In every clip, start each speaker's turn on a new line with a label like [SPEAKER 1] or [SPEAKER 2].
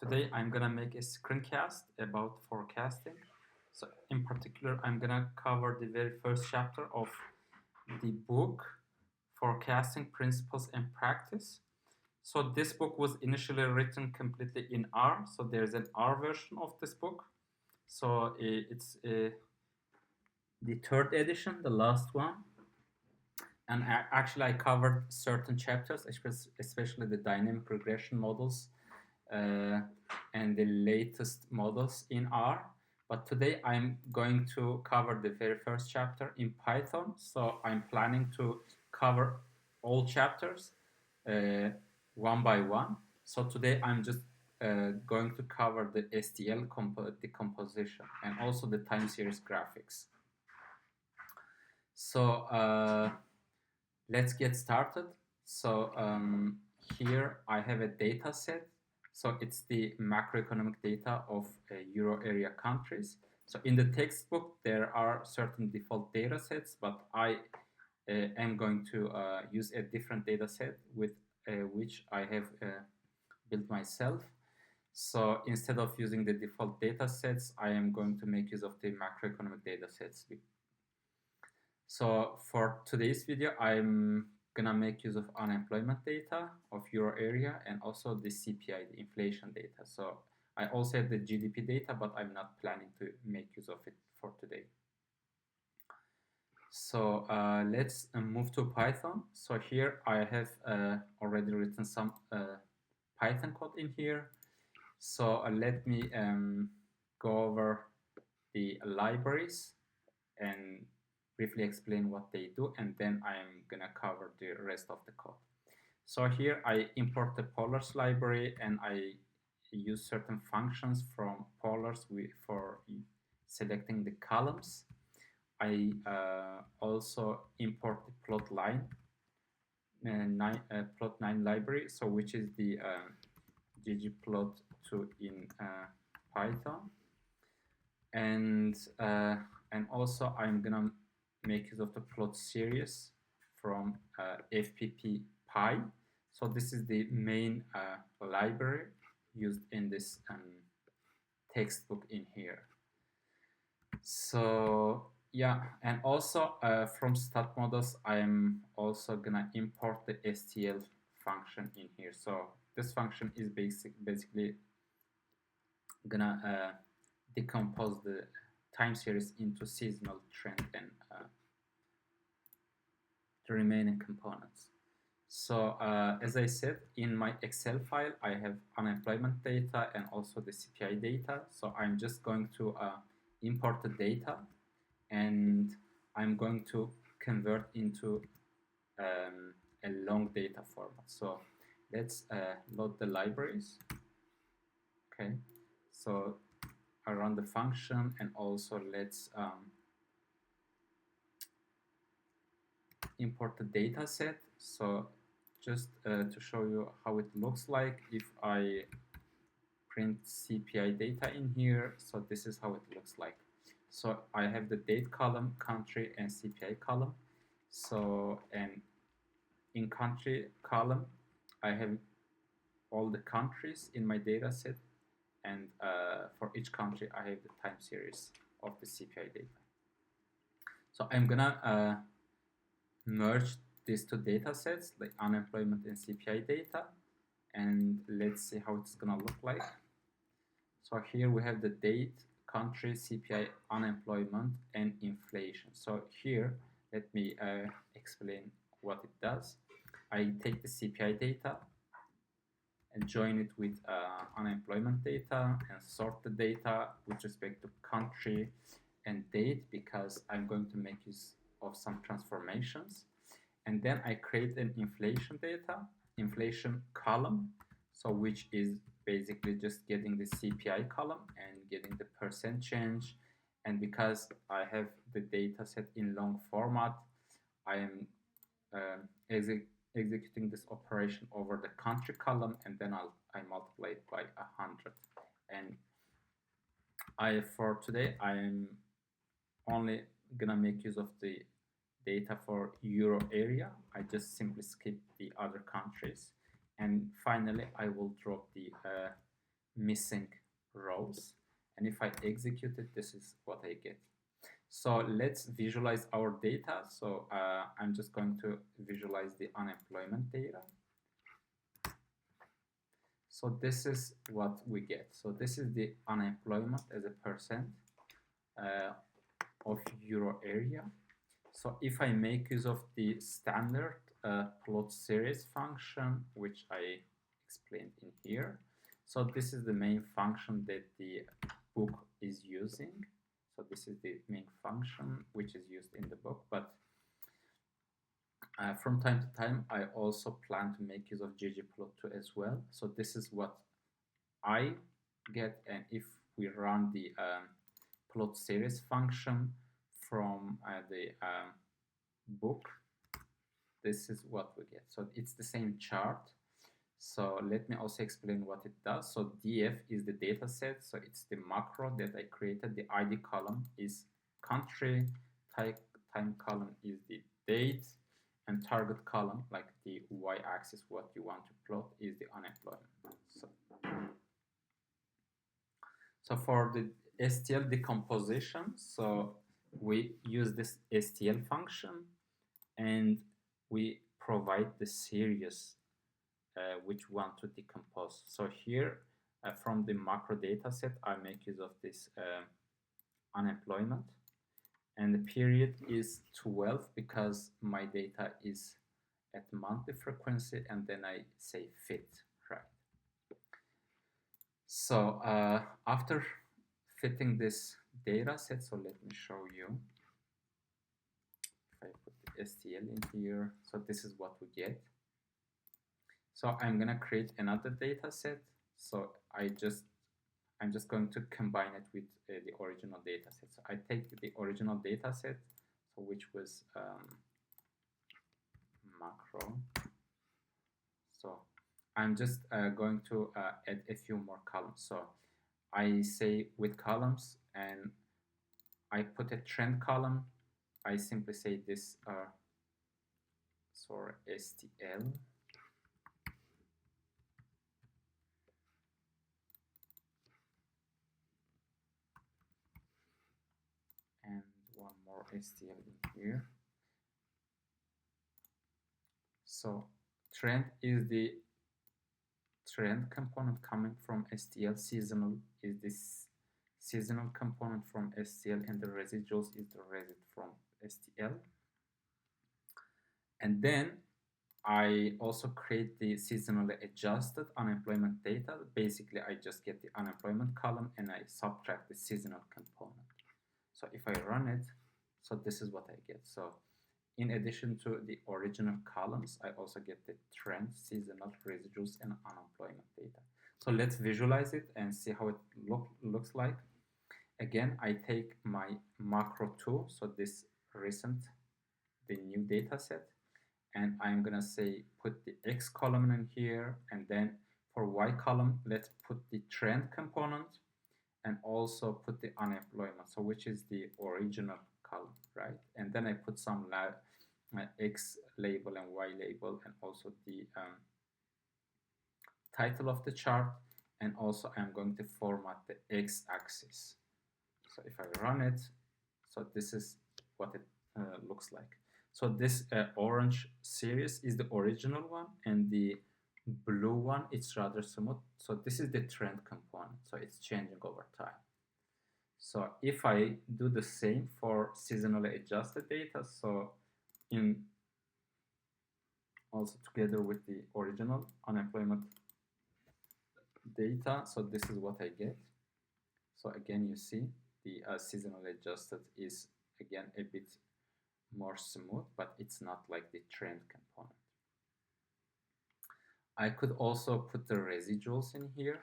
[SPEAKER 1] Today I'm gonna make a screencast about forecasting. So in particular, I'm gonna cover the very first chapter of the book, Forecasting Principles and Practice. So this book was initially written completely in R. So there's an R version of this book. So it's the third edition, the last one. And actually, I covered certain chapters, especially the dynamic regression models and the latest models in R. But today I'm going to cover the very first chapter in Python. So I'm planning to cover all chapters uh, one by one. So today I'm just going to cover the STL decomposition and also the time series graphics. So let's get started. So here I have a data set. So it's the macroeconomic data of Euro area countries. So in the textbook, there are certain default data sets, but I am going to use a different data set with which I have built myself. So instead of using the default data sets, I am going to make use of the macroeconomic data sets. So for today's video, I'm gonna make use of unemployment data of Euro area and also the CPI, the inflation data. So I also have the GDP data, but I'm not planning to make use of it for today. So let's move to Python. So here I have already written some Python code in here. So let me go over the libraries and briefly explain what they do, and then I'm gonna cover the rest of the code. So here I import the polars library and I use certain functions from polars for selecting the columns. I also import the plot9 library, so which is the ggplot2 in Python, and also I'm gonna make use of the plot series from fppy. So this is the main library used in this textbook in here. So yeah, and also from stat models, I'm also gonna import the STL function in here. So this function is basically gonna decompose the time series into seasonal, trend, and the remaining components. So as I said, in my Excel file, I have unemployment data and also the CPI data. So I'm just going to import the data and I'm going to convert into a long data format. So let's load the libraries. Okay, so I run the function and also let's import the data set. So just to show you how it looks like, if I print CPI data in here, so this is how it looks like. So I have the date column, country, and CPI column. So, and in country column, I have all the countries in my data set, and for each country, I have the time series of the CPI data. So I'm gonna merge these two data sets, like unemployment and CPI data, and let's see how it's gonna look like. So here we have the date, country, CPI, unemployment, and inflation. So here, let me explain what it does. I take the CPI data and join it with unemployment data and sort the data with respect to country and date, because I'm going to make use of some transformations. And then I create an inflation column, so which is basically just getting the CPI column and getting the percent change. And because I have the data set in long format, I am executing this operation over the country column, and then I multiply it by 100. And for today, I'm only gonna make use of the data for Euro area. I just simply skip the other countries. And finally, I will drop the missing rows. And if I execute it, this is what I get. So let's visualize our data. So I'm just going to visualize the unemployment data. So this is what we get. So this is the unemployment as a percent of euro area. So if I make use of the standard plot series function, which I explained in here, so this is the main function that the book is using. So this is the main function which is used in the book, but from time to time I also plan to make use of ggplot2 as well. So this is what I get, and if we run the plot series function from the book, this is what we get. So it's the same chart. So let me also explain what it does. So df is the data set, so it's the macro that I created. The ID column is country, time column is the date, and target column, like the y-axis, what you want to plot, is the unemployment. So for the STL decomposition, so we use this STL function and we provide the series which want to decompose. So here from the macro data set, I make use of this unemployment, and the period is 12 because my data is at monthly frequency, and then I say fit, right? So after fitting this data set, so let me show you. If I put the STL in here, so this is what we get. So I'm gonna create another data set. So I'm just going to combine it with the original data set. So I take the original data set, so which was macro. So I'm just going to add a few more columns. So I say with columns, and I put a trend column. I simply say this STL. And one more STL in here. So trend is the trend component coming from STL. Seasonal is this seasonal component from STL, and the residuals is the resid from STL. And then I also create the seasonally adjusted unemployment data. Basically, I just get the unemployment column and I subtract the seasonal component. So if I run it, so this is what I get. So in addition to the original columns, I also get the trend, seasonal, residuals, and unemployment data. So let's visualize it and see how it looks like. Again, I take my macro2, so this recent, the new data set, and I'm gonna say put the X column in here, and then for Y column, let's put the trend component and also put the unemployment, so which is the original column, right? And then I put some X label and Y label, and also the title of the chart, and also I'm going to format the X axis. So if I run it, so this is what it looks like. So this orange series is the original one, and the blue one, it's rather smooth. So this is the trend component, so it's changing over time. So if I do the same for seasonally adjusted data, so in also together with the original unemployment data, so this is what I get. So again, you see the seasonally adjusted is again a bit more smooth, but it's not like the trend component. I could also put the residuals in here.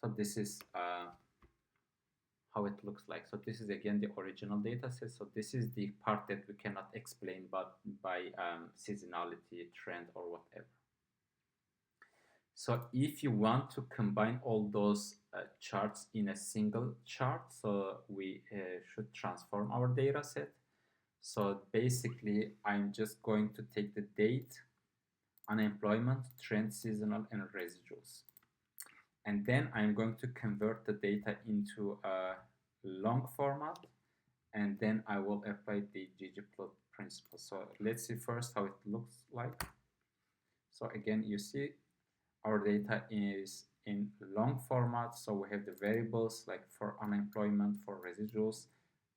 [SPEAKER 1] So this is how it looks like. So this is again the original data set. So this is the part that we cannot explain but by seasonality, trend, or whatever. So if you want to combine all those charts in a single chart, so we should transform our data set. So basically, I'm just going to take the date, unemployment, trend, seasonal, and residuals. and then I'm going to convert the data into a long format, and then I will apply the ggplot principle. So let's see first how it looks like. So again, you see our data is in long format, so we have the variables like for unemployment, for residuals,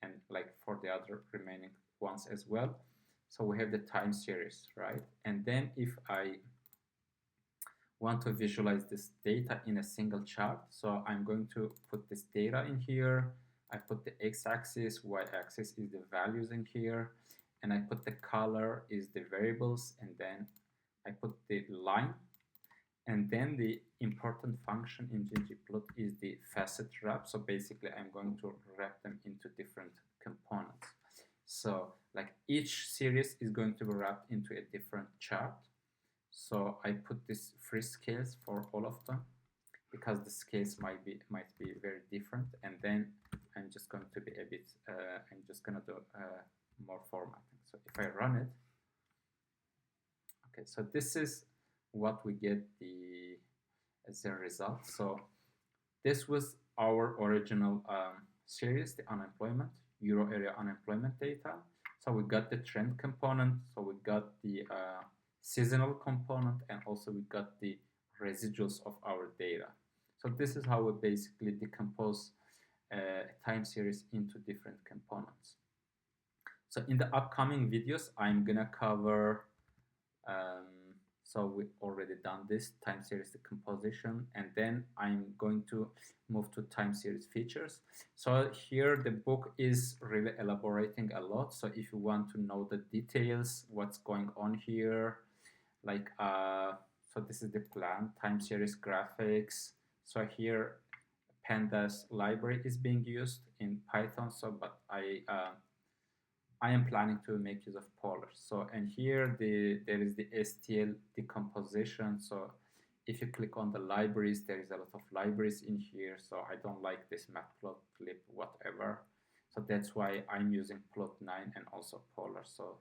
[SPEAKER 1] and like for the other remaining ones as well. So we have the time series, right? And then if I want to visualize this data in a single chart, so I'm going to put this data in here. I put the x-axis, y-axis is the values in here, and I put the color is the variables, and then I put the line. And then the important function in ggplot is the facet wrap. So basically I'm going to wrap them into different components. So like each series is going to be wrapped into a different chart. So I put these free scales for all of them because the scales might be very different. And then I'm just going to be a bit, I'm just going to do more formatting. So if I run it, okay, so this is what we get as a result. So this was our original series, the unemployment, Euro area unemployment data. So we got the trend component, so we got the seasonal component, and also we got the residuals of our data. So this is how we basically decompose a time series into different components. So in the upcoming videos, I'm gonna cover so we've already done this time series decomposition, and then I'm going to move to time series features. So here the book is really elaborating a lot. So if you want to know the details, what's going on here, like so this is the plan, time series graphics. So here pandas library is being used in Python. So but I am planning to make use of polars. So, and here there is the STL decomposition. So if you click on the libraries, there is a lot of libraries in here. So I don't like this matplotlib, whatever. So that's why I'm using plot9 and also polar. So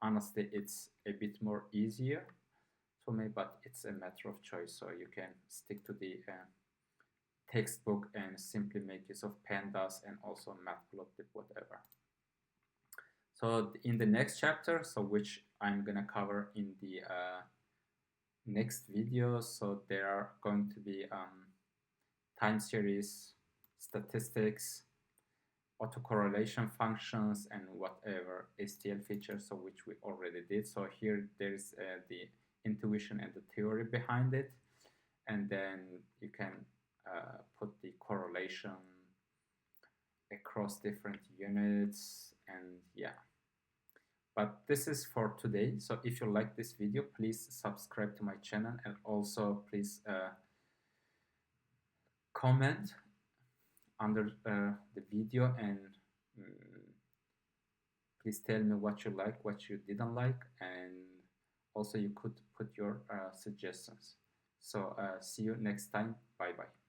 [SPEAKER 1] honestly, it's a bit more easier for me, but it's a matter of choice. So you can stick to the textbook and simply make use of pandas and also matplotlib, whatever. So in the next chapter, so which I'm gonna cover in the next video, so there are going to be time series, statistics, autocorrelation functions, and whatever STL features, so which we already did. So here there's the intuition and the theory behind it, and then you can put the correlation across different units, and yeah. But this is for today. So if you like this video, please subscribe to my channel, and also please comment under the video, and please tell me what you like, what you didn't like, and also you could put your suggestions. So see you next time. Bye bye.